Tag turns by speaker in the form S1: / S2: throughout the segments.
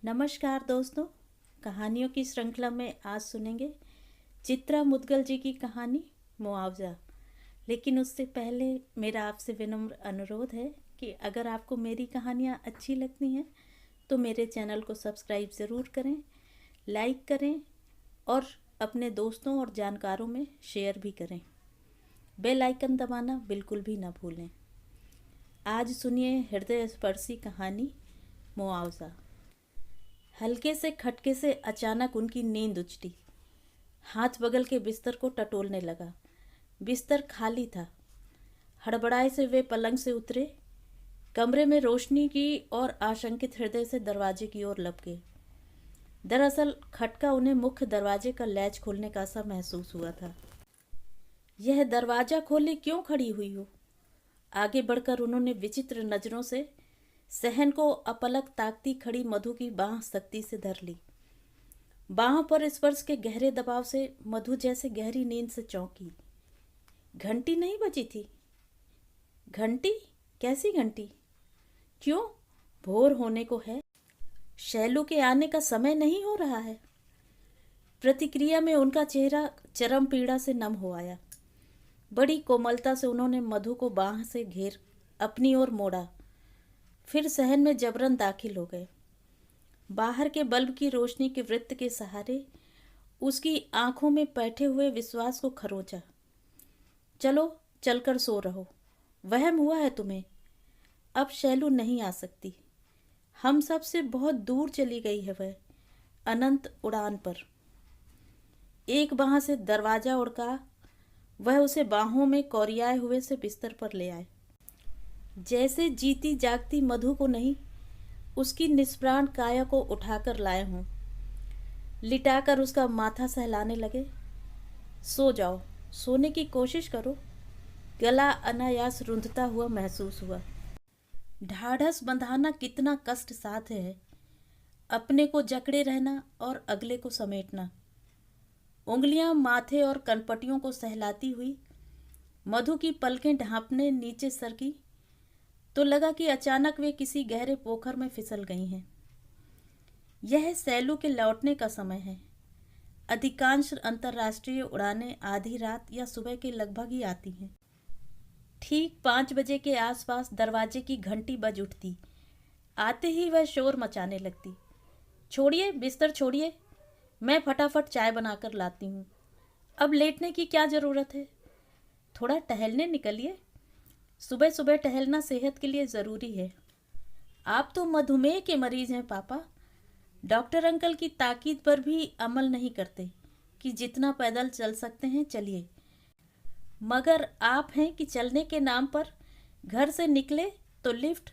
S1: नमस्कार दोस्तों। कहानियों की श्रृंखला में आज सुनेंगे चित्रा मुदगल जी की कहानी मुआवजा। लेकिन उससे पहले मेरा आपसे विनम्र अनुरोध है कि अगर आपको मेरी कहानियाँ अच्छी लगती हैं तो मेरे चैनल को सब्सक्राइब ज़रूर करें, लाइक करें और अपने दोस्तों और जानकारों में शेयर भी करें। बेल आइकन दबाना बिल्कुल भी ना भूलें। आज सुनिए हृदय स्पर्शी कहानी मुआवजा। हल्के से खटके से अचानक उनकी नींद उचटी। हाथ बगल के बिस्तर को टटोलने लगा। बिस्तर खाली था। हड़बड़ाए से वे पलंग से उतरे, कमरे में रोशनी की और आशंकित हृदय से दरवाजे की ओर लपके। दरअसल खटका उन्हें मुख्य दरवाजे का लैच खोलने का सा महसूस हुआ था। यह दरवाजा खोले क्यों खड़ी हुई हो? आगे बढ़कर उन्होंने विचित्र नजरों से सहन को अपलक ताकती खड़ी मधु की बांह सख्ती से धर ली। बांह पर स्पर्श के गहरे दबाव से मधु जैसे गहरी नींद से चौंकी। घंटी नहीं बजी थी। घंटी? कैसी घंटी? क्यों? भोर होने को है। शैलू के आने का समय नहीं हो रहा है। प्रतिक्रिया में उनका चेहरा चरम पीड़ा से नम हो आया। बड़ी कोमलता से उन्होंने मधु को बांह से घेर अपनी ओर मोड़ा, फिर सहन में जबरन दाखिल हो गए। बाहर के बल्ब की रोशनी के वृत्त के सहारे उसकी आंखों में बैठे हुए विश्वास को खरोंचा। चलो चलकर सो रहो। वहम हुआ है तुम्हें। अब शैलू नहीं आ सकती। हम सब से बहुत दूर चली गई है वह, अनंत उड़ान पर। एक बांह से दरवाजा उड़का वह उसे बाहों में कोरियाए हुए से बिस्तर पर ले आए। जैसे जीती जागती मधु को नहीं, उसकी निष्प्राण काया को उठाकर लाए हों। लिटाकर उसका माथा सहलाने लगे। सो जाओ, सोने की कोशिश करो। गला अनायास रुंधता हुआ महसूस हुआ। ढाढ़स बंधाना कितना कष्ट साथ है। अपने को जकड़े रहना और अगले को समेटना। उंगलियां माथे और कनपटियों को सहलाती हुई मधु की पलकें ढांपने नीचे सरकी तो लगा कि अचानक वे किसी गहरे पोखर में फिसल गई हैं। यह सैलू के लौटने का समय है। अधिकांश अंतर्राष्ट्रीय उड़ानें आधी रात या सुबह के लगभग ही आती हैं। ठीक 5 बजे के आसपास दरवाजे की घंटी बज उठती। आते ही वह शोर मचाने लगती। छोड़िए, बिस्तर छोड़िए, मैं फटाफट चाय बनाकर लाती हूँ। अब लेटने की क्या ज़रूरत है? थोड़ा टहलने निकलिए। सुबह सुबह टहलना सेहत के लिए ज़रूरी है। आप तो मधुमेह के मरीज हैं पापा। डॉक्टर अंकल की ताकीद पर भी अमल नहीं करते कि जितना पैदल चल सकते हैं चलिए, मगर आप हैं कि चलने के नाम पर घर से निकले तो लिफ्ट,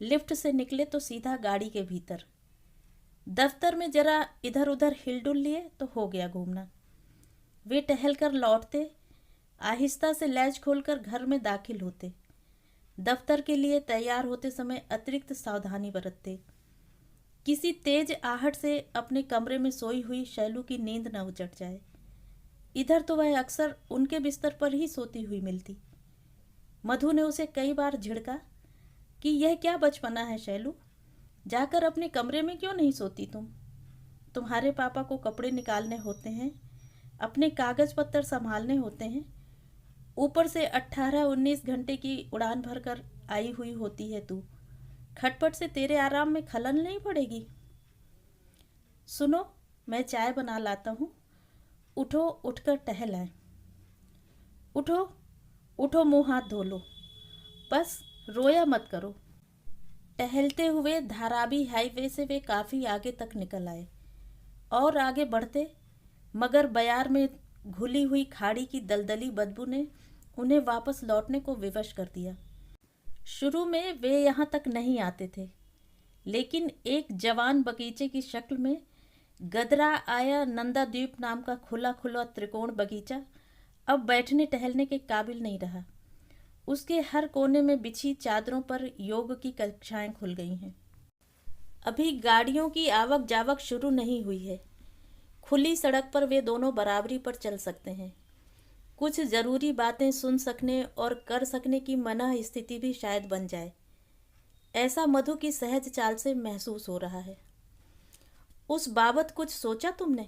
S1: लिफ्ट से निकले तो सीधा गाड़ी के भीतर। दफ्तर में जरा इधर उधर हिलडुल लिए तो हो गया घूमना। वे टहल कर लौटते, आहिस्ता से लैच खोलकर घर में दाखिल होते। दफ्तर के लिए तैयार होते समय अतिरिक्त सावधानी बरतते। किसी तेज आहट से अपने कमरे में सोई हुई शैलू की नींद न उचट जाए। इधर तो वह अक्सर उनके बिस्तर पर ही सोती हुई मिलती। मधु ने उसे कई बार झिड़का कि यह क्या बचपना है शैलू, जाकर अपने कमरे में क्यों नहीं सोती तुम? तुम्हारे पापा को कपड़े निकालने होते हैं, अपने कागज पत्तर संभालने होते हैं, ऊपर से 18-19 घंटे की उड़ान भरकर आई हुई होती है तू। खटपट से तेरे आराम में खलल नहीं पड़ेगी? सुनो, मैं चाय बना लाता हूँ। उठो, उठकर टहल आए। उठो उठो, मुंह हाथ धो लो। बस रोया मत करो। टहलते हुए धारावी हाईवे से वे काफ़ी आगे तक निकल आए और आगे बढ़ते, मगर बयार में घुली हुई खाड़ी की दलदली बदबू ने उन्हें वापस लौटने को विवश कर दिया। शुरू में वे यहाँ तक नहीं आते थे, लेकिन एक जवान बगीचे की शक्ल में गदरा आया नंदाद्वीप नाम का खुला खुला त्रिकोण बगीचा अब बैठने टहलने के काबिल नहीं रहा। उसके हर कोने में बिछी चादरों पर योग की कक्षाएं खुल गई हैं। अभी गाड़ियों की आवक जावक शुरू नहीं हुई है। खुली सड़क पर वे दोनों बराबरी पर चल सकते हैं। कुछ ज़रूरी बातें सुन सकने और कर सकने की मना स्थिति भी शायद बन जाए, ऐसा मधु की सहज चाल से महसूस हो रहा है। उस बाबत कुछ सोचा तुमने?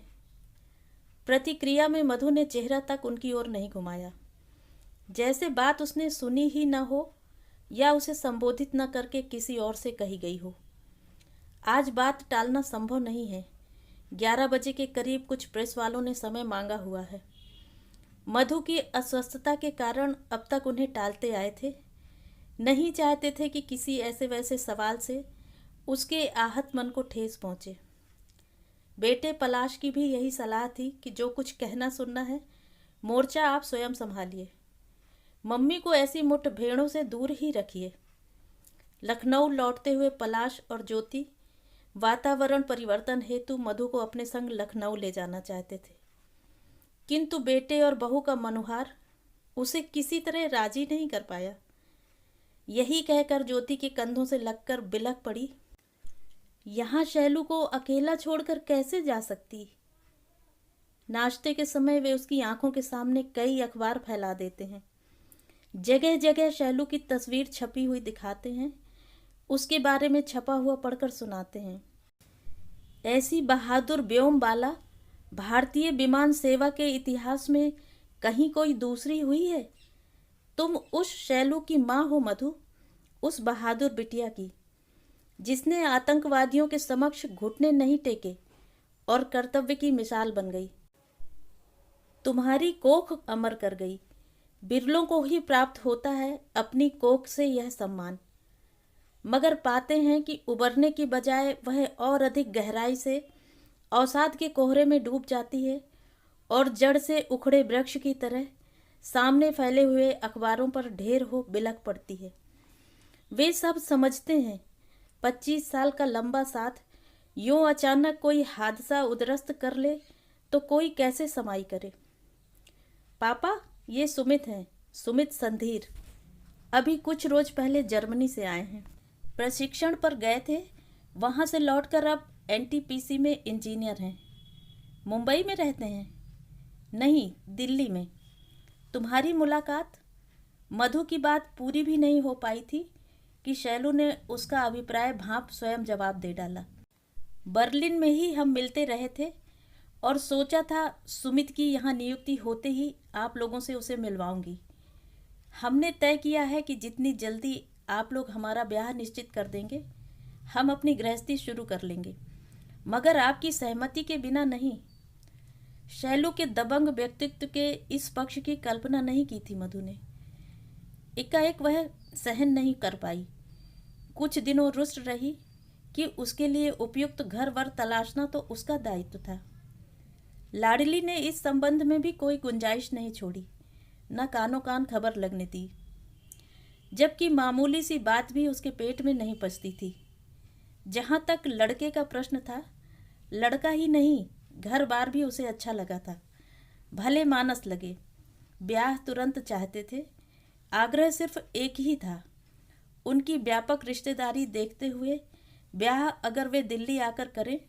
S1: प्रतिक्रिया में मधु ने चेहरा तक उनकी ओर नहीं घुमाया, जैसे बात उसने सुनी ही न हो या उसे संबोधित न करके किसी और से कही गई हो। आज बात टालना संभव नहीं है। 11 बजे के करीब कुछ प्रेस वालों ने समय मांगा हुआ है। मधु की अस्वस्थता के कारण अब तक उन्हें टालते आए थे। नहीं चाहते थे कि किसी ऐसे वैसे सवाल से उसके आहत मन को ठेस पहुंचे। बेटे पलाश की भी यही सलाह थी कि जो कुछ कहना सुनना है मोर्चा आप स्वयं संभालिए। मम्मी को ऐसी मुठभेड़ों से दूर ही रखिए। लखनऊ लौटते हुए पलाश और ज्योति वातावरण परिवर्तन हेतु मधु को अपने संग लखनऊ ले जाना चाहते थे, किंतु बेटे और बहू का मनुहार उसे किसी तरह राजी नहीं कर पाया। यही कहकर ज्योति के कंधों से लगकर बिलख पड़ी, यहाँ शैलू को अकेला छोड़कर कैसे जा सकती। नाश्ते के समय वे उसकी आंखों के सामने कई अखबार फैला देते हैं, जगह जगह शैलू की तस्वीर छपी हुई दिखाते हैं, उसके बारे में छपा हुआ पढ़कर सुनाते हैं। ऐसी बहादुर व्योमबाला भारतीय विमान सेवा के इतिहास में कहीं कोई दूसरी हुई है। तुम उस शैलू की माँ हो मधु, उस बहादुर बिटिया की, जिसने आतंकवादियों के समक्ष घुटने नहीं टेके और कर्तव्य की मिसाल बन गई। तुम्हारी कोख अमर कर गई। बिरलों को ही प्राप्त होता है अपनी कोख से यह सम्मान, मगर पाते हैं कि उबरने की बजाय वह और अधिक गहराई से अवसाद के कोहरे में डूब जाती है और जड़ से उखड़े वृक्ष की तरह सामने फैले हुए अखबारों पर ढेर हो बिलख पड़ती है। वे सब समझते हैं 25 साल का लंबा साथ यूं अचानक कोई हादसा उद्रस्त कर ले तो कोई कैसे समाई करे। पापा, ये सुमित हैं, सुमित संधीर। अभी कुछ रोज पहले जर्मनी से आए हैं। प्रशिक्षण पर गए थे, वहाँ से लौटकर अब एनटीपीसी में इंजीनियर हैं। मुंबई में रहते हैं? नहीं, दिल्ली में। तुम्हारी मुलाकात? मधु की बात पूरी भी नहीं हो पाई थी कि शैलू ने उसका अभिप्राय भांप स्वयं जवाब दे डाला। बर्लिन में ही हम मिलते रहे थे और सोचा था सुमित की यहाँ नियुक्ति होते ही आप लोगों से उसे मिलवाऊंगी। हमने तय किया है कि जितनी जल्दी आप लोग हमारा ब्याह निश्चित कर देंगे, हम अपनी गृहस्थी शुरू कर लेंगे, मगर आपकी सहमति के बिना नहीं। शैलू के दबंग व्यक्तित्व के इस पक्ष की कल्पना नहीं की थी मधु ने। एकाएक वह सहन नहीं कर पाई। कुछ दिनों रुष्ट रही कि उसके लिए उपयुक्त घर वर तलाशना तो उसका दायित्व था। लाडली ने इस संबंध में भी कोई गुंजाइश नहीं छोड़ी, न कानों कान खबर लगने दी, जबकि मामूली सी बात भी उसके पेट में नहीं पचती थी। जहाँ तक लड़के का प्रश्न था, लड़का ही नहीं घर बार भी उसे अच्छा लगा था। भले मानस लगे, ब्याह तुरंत चाहते थे। आग्रह सिर्फ एक ही था, उनकी व्यापक रिश्तेदारी देखते हुए ब्याह अगर वे दिल्ली आकर करें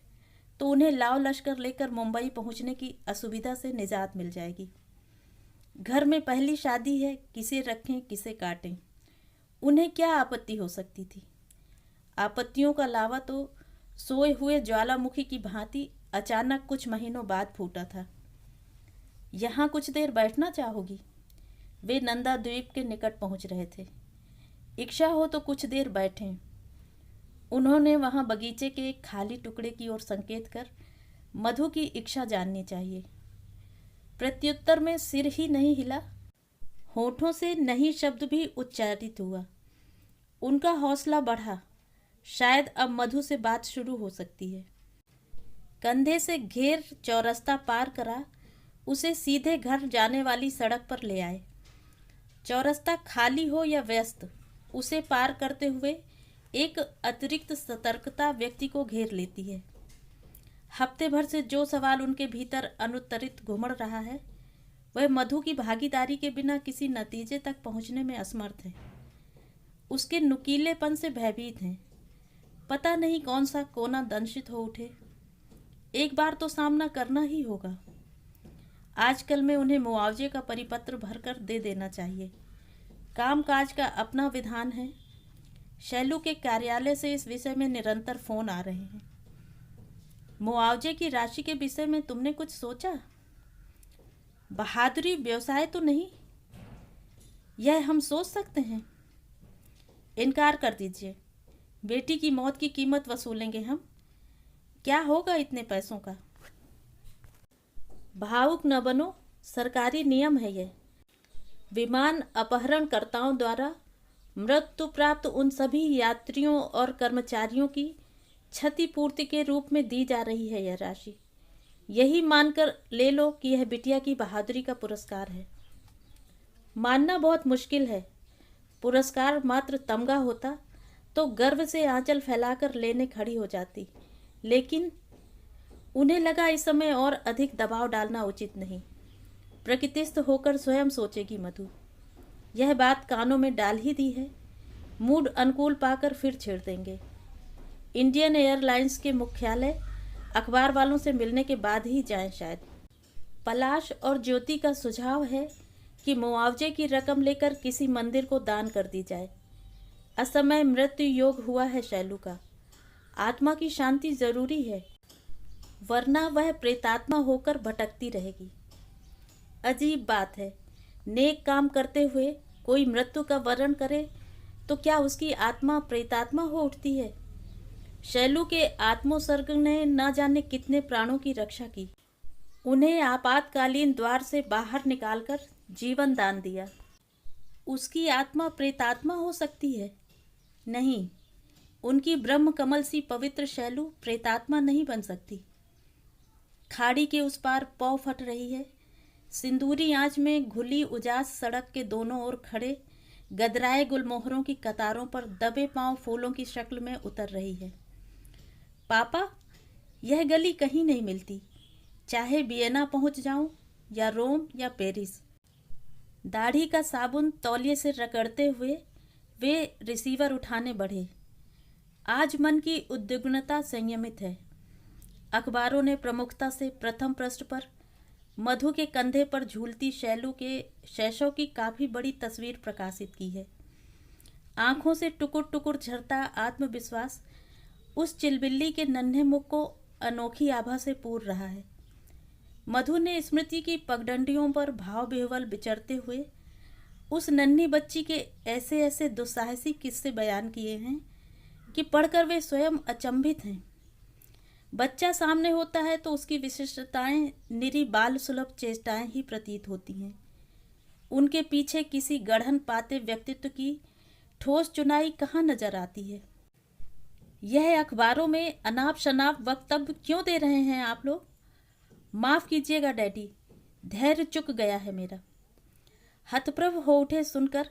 S1: तो उन्हें लाव लश्कर लेकर मुंबई पहुंचने की असुविधा से निजात मिल जाएगी। घर में पहली शादी है, किसे रखें किसे काटें, उन्हें क्या आपत्ति हो सकती थी। आपत्तियों का लावा तो सोए हुए ज्वालामुखी की भांति अचानक कुछ महीनों बाद फूटा था। यहाँ कुछ देर बैठना चाहोगी? वे नंदा द्वीप के निकट पहुंच रहे थे। इच्छा हो तो कुछ देर बैठें। उन्होंने वहां बगीचे के एक खाली टुकड़े की ओर संकेत कर मधु की इच्छा जाननी चाहिए। प्रत्युत्तर में सिर ही नहीं हिला, होठों से नहीं शब्द भी उच्चारित हुआ। उनका हौसला बढ़ा, शायद अब मधु से बात शुरू हो सकती है। कंधे से घेर चौरस्ता पार करा उसे सीधे घर जाने वाली सड़क पर ले आए। चौरस्ता खाली हो या व्यस्त, उसे पार करते हुए एक अतिरिक्त सतर्कता व्यक्ति को घेर लेती है। हफ्ते भर से जो सवाल उनके भीतर अनुत्तरित घुमड़ रहा है, वह मधु की भागीदारी के बिना किसी नतीजे तक पहुंचने में असमर्थ है। उसके नुकीलेपन से भयभीत हैं। पता नहीं कौन सा कोना दंशित हो उठे। एक बार तो सामना करना ही होगा। आजकल में उन्हें मुआवजे का परिपत्र भरकर दे देना चाहिए। कामकाज का अपना विधान है। शैलू के कार्यालय से इस विषय में निरंतर फोन आ रहे हैं। मुआवजे की राशि के विषय में तुमने कुछ सोचा? बहादुरी व्यवसाय तो नहीं, यह हम सोच सकते हैं। इनकार कर दीजिए, बेटी की मौत की कीमत वसूलेंगे हम। क्या होगा इतने पैसों का? भावुक न बनो, सरकारी नियम है यह। विमान अपहरणकर्ताओं द्वारा मृत्यु प्राप्त उन सभी यात्रियों और कर्मचारियों की क्षतिपूर्ति के रूप में दी जा रही है यह राशि। यही मानकर ले लो कि यह बिटिया की बहादुरी का पुरस्कार है। मानना बहुत मुश्किल है। पुरस्कार मात्र तमगा होता तो गर्व से आंचल फैलाकर लेने खड़ी हो जाती, लेकिन उन्हें लगा इस समय और अधिक दबाव डालना उचित नहीं। प्रकृतिस्थ होकर स्वयं सोचेगी मधु। यह बात कानों में डाल ही दी है, मूड अनुकूल पाकर फिर छेड़ देंगे। इंडियन एयरलाइंस के मुख्यालय अखबार वालों से मिलने के बाद ही जाएं शायद। पलाश और ज्योति का सुझाव है कि मुआवजे की रकम लेकर किसी मंदिर को दान कर दी जाए। असमय मृत्यु योग हुआ है शैलू का। आत्मा की शांति जरूरी है, वरना वह प्रेतात्मा होकर भटकती रहेगी। अजीब बात है, नेक काम करते हुए कोई मृत्यु का वरण करे तो क्या उसकी आत्मा प्रेतात्मा हो उठती है? शैलू के आत्मोत्सर्ग ने न जाने कितने प्राणों की रक्षा की। उन्हें आपातकालीन द्वार से बाहर निकालकर जीवन दान दिया। उसकी आत्मा प्रेतात्मा हो सकती है? नहीं, उनकी ब्रह्म कमल सी पवित्र शैलू प्रेतात्मा नहीं बन सकती। खाड़ी के उस पार पौ फट रही है। सिंदूरी आंच में घुली उजास सड़क के दोनों ओर खड़े गदराए गुलमोहरों की कतारों पर दबे पांव फूलों की शक्ल में उतर रही है। पापा, यह गली कहीं नहीं मिलती, चाहे वियना पहुंच जाऊं या रोम या पेरिस। दाढ़ी का साबुन तौलिए से रगड़ते हुए वे रिसीवर उठाने बढ़े। आज मन की उद्विग्नता संयमित है। अखबारों ने प्रमुखता से प्रथम पृष्ठ पर मधु के कंधे पर झूलती शैलू के शैशव की काफी बड़ी तस्वीर प्रकाशित की है। आंखों से टुकुर टुकुर झरता आत्मविश्वास उस चिलबिल्ली के नन्हे मुख को अनोखी आभा से पूर रहा है। मधु ने स्मृति की पगडंडियों पर भाव विह्वल विचरते हुए उस नन्ही बच्ची के ऐसे ऐसे दुस्साहसी किस्से बयान किए हैं कि पढ़कर वे स्वयं अचंभित हैं। बच्चा सामने होता है तो उसकी विशिष्टताएं निरी बाल सुलभ चेष्टाएं ही प्रतीत होती हैं। उनके पीछे किसी गढ़न पाते व्यक्तित्व की ठोस चुनाई कहाँ नजर आती है? यह अखबारों में अनाप शनाप वक्तव्य क्यों दे रहे हैं आप लोग? माफ कीजिएगा डैडी, धैर्य चुक गया है मेरा। हतप्रभ हो उठे सुनकर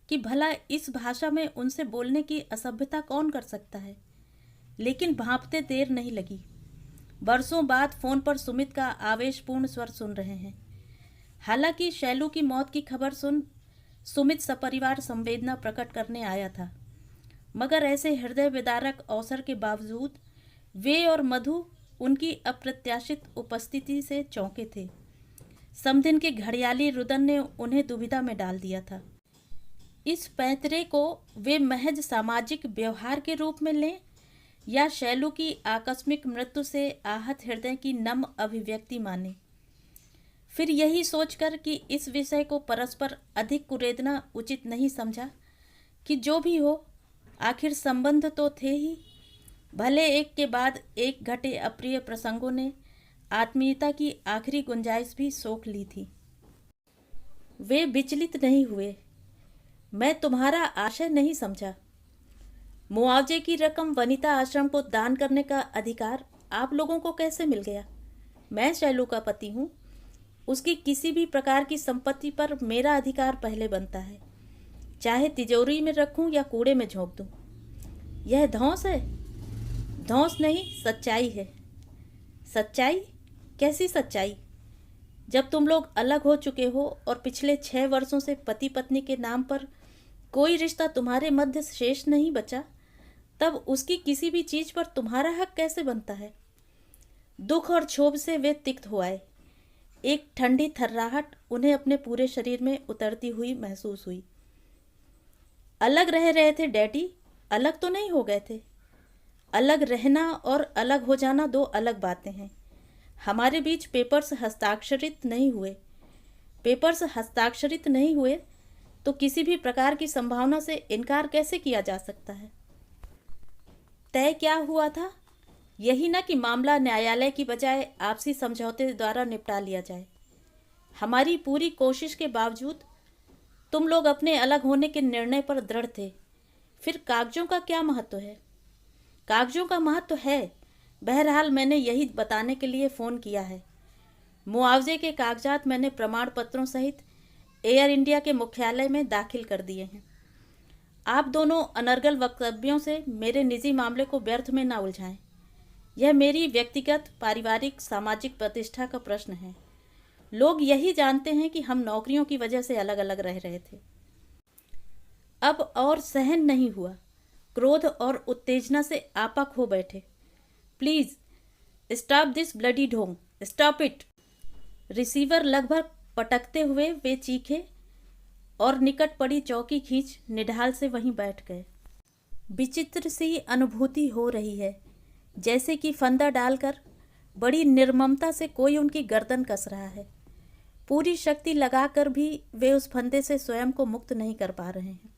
S1: कि भला इस भाषा में उनसे बोलने की असभ्यता कौन कर सकता है। लेकिन भांपते देर नहीं लगी। बरसों बाद फोन पर सुमित का आवेशपूर्ण स्वर सुन रहे हैं। हालांकि शैलू की मौत की खबर सुन सुमित सपरिवार संवेदना प्रकट करने आया था, मगर ऐसे हृदय विदारक अवसर के बावजूद वे और मधु उनकी अप्रत्याशित उपस्थिति से चौंके थे। समधिन के घड़ियाली रुदन ने उन्हें दुविधा में डाल दिया था। इस पैंतरे को वे महज सामाजिक व्यवहार के रूप में लें या शैलू की आकस्मिक मृत्यु से आहत हृदय की नम अभिव्यक्ति माने। फिर यही सोचकर कि इस विषय को परस्पर अधिक कुरेदना उचित नहीं समझा कि जो भी हो, आखिर संबंध तो थे ही। भले एक के बाद एक घटे अप्रिय प्रसंगों ने आत्मीयता की आखिरी गुंजाइश भी सोख ली थी। वे विचलित नहीं हुए। मैं तुम्हारा आशय नहीं समझा। मुआवजे की रकम वनिता आश्रम को दान करने का अधिकार आप लोगों को कैसे मिल गया? मैं शैलू का पति हूँ। उसकी किसी भी प्रकार की संपत्ति पर मेरा अधिकार पहले बनता है, चाहे तिजोरी में रखूं या कूड़े में झोंक दूं। यह धौंस है? धौंस नहीं, सच्चाई है। सच्चाई? कैसी सच्चाई? जब तुम लोग अलग हो चुके हो और पिछले 6 वर्षों से पति पत्नी के नाम पर कोई रिश्ता तुम्हारे मध्य शेष नहीं बचा, तब उसकी किसी भी चीज पर तुम्हारा हक कैसे बनता है? दुख और क्षोभ से वे तिक्त हो आए। एक ठंडी थर्राहट उन्हें अपने पूरे शरीर में उतरती हुई महसूस हुई। अलग रह रहे थे डैडी, अलग तो नहीं हो गए थे? अलग रहना और अलग हो जाना दो अलग बातें हैं। हमारे बीच पेपर्स हस्ताक्षरित नहीं हुए। पेपर्स हस्ताक्षरित नहीं हुए तो किसी भी प्रकार की संभावना से इनकार कैसे किया जा सकता है? तय क्या हुआ था? यही ना कि मामला न्यायालय की बजाय आपसी समझौते द्वारा निपटा लिया जाए। हमारी पूरी कोशिश के बावजूद तुम लोग अपने अलग होने के निर्णय पर दृढ़ थे। फिर कागजों का क्या महत्व है? कागजों का महत्व है। बहरहाल मैंने यही बताने के लिए फ़ोन किया है। मुआवजे के कागजात मैंने प्रमाण पत्रों सहित एयर इंडिया के मुख्यालय में दाखिल कर दिए हैं। आप दोनों अनर्गल वक्तव्यों से मेरे निजी मामले को व्यर्थ में ना उलझाएं। यह मेरी व्यक्तिगत, पारिवारिक, सामाजिक प्रतिष्ठा का प्रश्न है। लोग यही जानते हैं कि हम नौकरियों की वजह से अलग अलग रह रहे थे। अब और सहन नहीं हुआ। क्रोध और उत्तेजना से आपा खो बैठे। प्लीज स्टॉप दिस ब्लडी ढोंग, स्टॉप इट। रिसीवर लगभग पटकते हुए वे चीखे और निकट पड़ी चौकी खींच निढाल से वहीं बैठ गए। विचित्र सी अनुभूति हो रही है, जैसे कि फंदा डालकर बड़ी निर्ममता से कोई उनकी गर्दन कस रहा है। पूरी शक्ति लगाकर भी वे उस फंदे से स्वयं को मुक्त नहीं कर पा रहे हैं।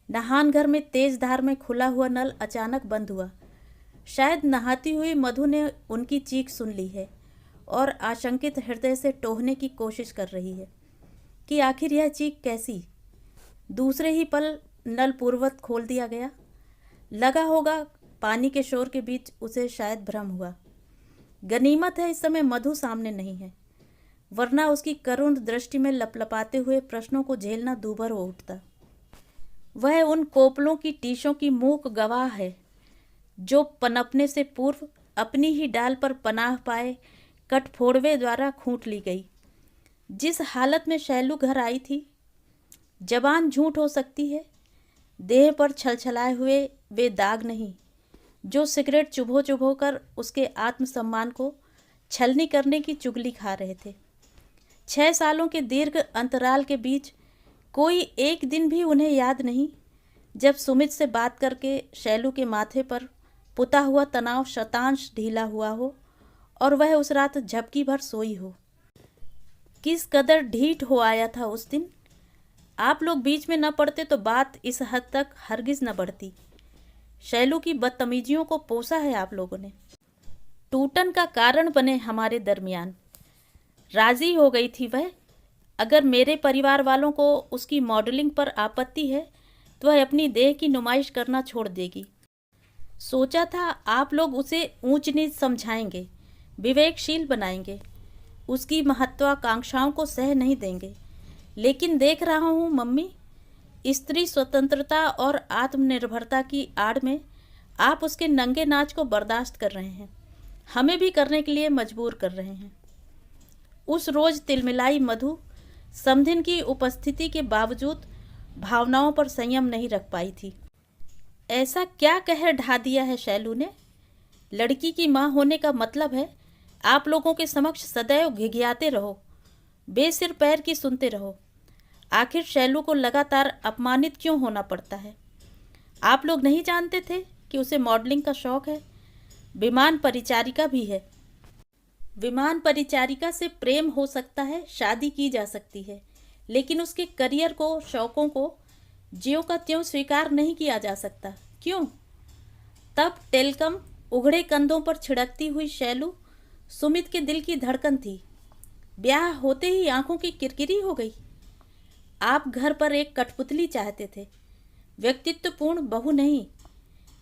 S1: नहान घर में तेज धार में खुला हुआ नल अचानक बंद हुआ। शायद नहाती हुई मधु ने उनकी चीख सुन ली है और आशंकित हृदय से टोहने की कोशिश कर रही है कि आखिर यह चीख कैसी। दूसरे ही पल नल पूर्ववत खोल दिया गया। लगा होगा पानी के शोर के बीच उसे शायद भ्रम हुआ। गनीमत है इस समय मधु सामने नहीं है, वरना उसकी करुण दृष्टि में लपलपाते हुए प्रश्नों को झेलना दूभर हो उठता। वह उन कोपलों की टीशों की मूक गवाह है जो पनपने से पूर्व अपनी ही डाल पर पनाह पाए कटफोड़वे द्वारा खूंट ली गई। जिस हालत में शैलू घर आई थी, जबान झूठ हो सकती है, देह पर छलछलाए हुए वे दाग नहीं जो सिगरेट चुभो चुभो कर उसके आत्मसम्मान को छलनी करने की चुगली खा रहे थे। 6 सालों के दीर्घ अंतराल के बीच कोई एक दिन भी उन्हें याद नहीं जब सुमित से बात करके शैलू के माथे पर पुता हुआ तनाव शतांश ढीला हुआ हो और वह उस रात झपकी भर सोई हो। किस कदर ढीठ हो आया था उस दिन। आप लोग बीच में न पड़ते तो बात इस हद तक हरगिज न बढ़ती। शैलू की बदतमीजियों को पोसा है आप लोगों ने। टूटन का कारण बने हमारे दरमियान। राजी हो गई थी वह। अगर मेरे परिवार वालों को उसकी मॉडलिंग पर आपत्ति है तो वह अपनी देह की नुमाइश करना छोड़ देगी। सोचा था आप लोग उसे ऊंच नीच समझाएंगे, विवेकशील बनाएंगे, उसकी महत्वाकांक्षाओं को सह नहीं देंगे। लेकिन देख रहा हूँ मम्मी, स्त्री स्वतंत्रता और आत्मनिर्भरता की आड़ में आप उसके नंगे नाच को बर्दाश्त कर रहे हैं, हमें भी करने के लिए मजबूर कर रहे हैं। उस रोज तिलमिलाई मधु समधिन की उपस्थिति के बावजूद भावनाओं पर संयम नहीं रख पाई थी। ऐसा क्या कहर ढा दिया है शैलू ने? लड़की की माँ होने का मतलब है आप लोगों के समक्ष सदैव घिघियाते रहो, बेसिर पैर की सुनते रहो। आखिर शैलू को लगातार अपमानित क्यों होना पड़ता है? आप लोग नहीं जानते थे कि उसे मॉडलिंग का शौक है? विमान परिचारिका भी है। विमान परिचारिका से प्रेम हो सकता है, शादी की जा सकती है, लेकिन उसके करियर को, शौकों को ज्यों का त्यों स्वीकार नहीं किया जा सकता। क्यों? तब टेलकम उघड़े कंधों पर छिड़कती हुई शैलू सुमित के दिल की धड़कन थी। ब्याह होते ही आंखों की किरकिरी हो गई। आप घर पर एक कठपुतली चाहते थे, व्यक्तित्वपूर्ण बहू नहीं।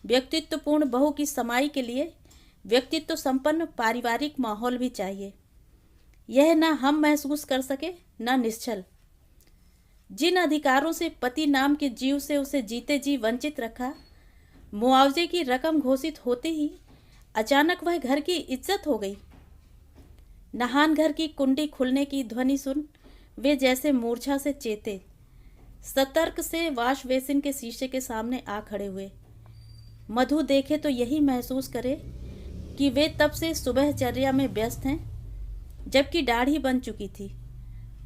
S1: व्यक्तित्वपूर्ण बहू की समाई के लिए व्यक्तित्व संपन्न पारिवारिक माहौल भी चाहिए। यह न हम महसूस कर सके, न निश्चल। जिन अधिकारों से पति नाम के जीव से उसे जीते जी वंचित रखा, मुआवजे की रकम घोषित होते ही अचानक वह घर की इज्जत हो गई। नहान घर की कुंडी खुलने की ध्वनि सुन वे जैसे मूर्छा से चेते, सतर्क से वाश बेसिन के शीशे के सामने आ खड़े हुए। मधु देखे तो यही महसूस करे कि वे तब से सुबहचर्या में व्यस्त हैं, जबकि दाढ़ी बन चुकी थी।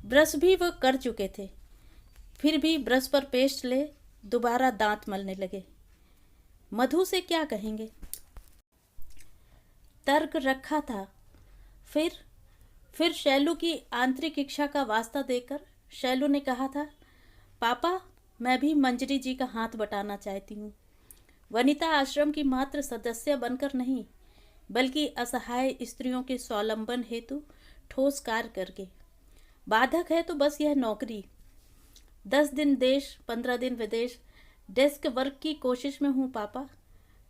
S1: ब्रश भी वह कर चुके थे, फिर भी ब्रश पर पेस्ट ले दोबारा दांत मलने लगे। मधु से क्या कहेंगे? तर्क रखा था। फिर शैलू की आंतरिक इच्छा का वास्ता देकर शैलू ने कहा था, पापा मैं भी मंजरी जी का हाथ बटाना चाहती हूँ। वनिता आश्रम की मात्र सदस्य बनकर नहीं, बल्कि असहाय स्त्रियों के स्वावलंबन हेतु ठोस कार्य करके। बाधक है तो बस यह नौकरी। 10 दिन देश 15 दिन विदेश डेस्क वर्क की कोशिश में हूँ पापा।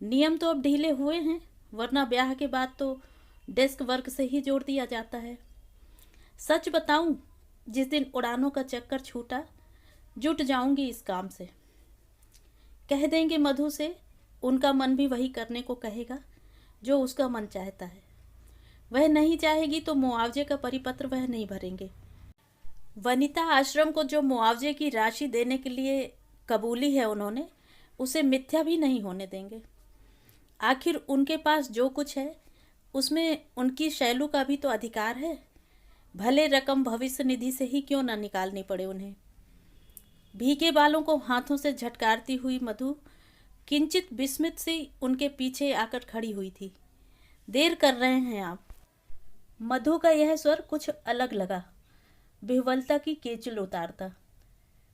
S1: नियम तो अब ढीले हुए हैं, वरना ब्याह के बाद तो डेस्क वर्क से ही जोड़ दिया जाता है। सच बताऊं, जिस दिन उड़ानों का चक्कर छूटा जुट जाऊंगी इस काम से। कह देंगे मधु से, उनका मन भी वही करने को कहेगा जो उसका मन चाहता है। वह नहीं चाहेगी तो मुआवजे का परिपत्र वह नहीं भरेंगे। वनिता आश्रम को जो मुआवजे की राशि देने के लिए कबूली है उन्होंने, उसे मिथ्या भी नहीं होने देंगे। आखिर उनके पास जो कुछ है उसमें उनकी शैलू का भी तो अधिकार है। भले रकम भविष्य निधि से ही क्यों ना निकालनी पड़े उन्हें। भीगे बालों को हाथों से झटकारती हुई मधु किंचित विस्मित सी उनके पीछे आकर खड़ी हुई थी। देर कर रहे हैं आप। मधु का यह स्वर कुछ अलग लगा, विह्वलता की केचल उतारता।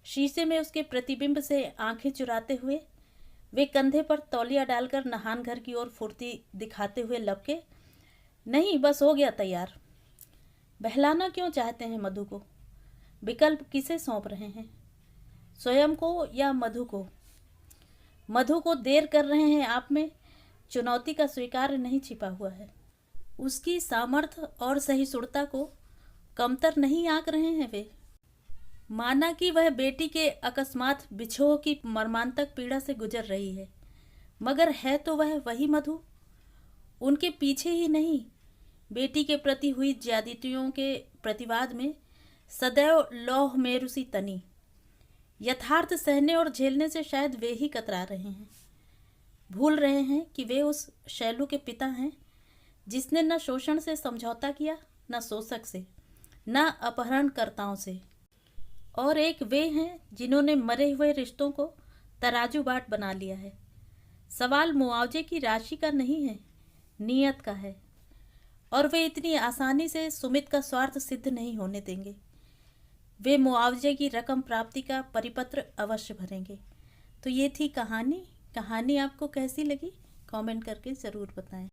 S1: शीशे में उसके प्रतिबिंब से आंखें चुराते हुए वे कंधे पर तौलिया डालकर नहान घर की ओर फुर्ती दिखाते हुए लपके, नहीं बस हो गया तैयार। बहलाना क्यों चाहते हैं मधु को? विकल्प किसे सौंप रहे हैं, स्वयं को या मधु को? मधु को देर कर रहे हैं आप में चुनौती का स्वीकार नहीं छिपा हुआ है। उसकी सामर्थ्य और सहिष्णुता को कमतर नहीं आंक रहे हैं वे। माना कि वह बेटी के अकस्मात बिछोह की मर्मांतक पीड़ा से गुजर रही है, मगर है तो वह वही मधु। उनके पीछे ही नहीं, बेटी के प्रति हुई ज्यादतियों के प्रतिवाद में सदैव लौह मेरुसी तनी। यथार्थ सहने और झेलने से शायद वे ही कतरा रहे हैं। भूल रहे हैं कि वे उस शैलू के पिता हैं जिसने न शोषण से समझौता किया, न शोषक से, न अपहरणकर्ताओं से। और एक वे हैं जिन्होंने मरे हुए रिश्तों को तराजू बाट बना लिया है। सवाल मुआवजे की राशि का नहीं है, नियत का है। और वे इतनी आसानी से सुमित का स्वार्थ सिद्ध नहीं होने देंगे। वे मुआवजे की रकम प्राप्ति का परिपत्र अवश्य भरेंगे। तो ये थी कहानी। कहानी आपको कैसी लगी कमेंट करके ज़रूर बताएं।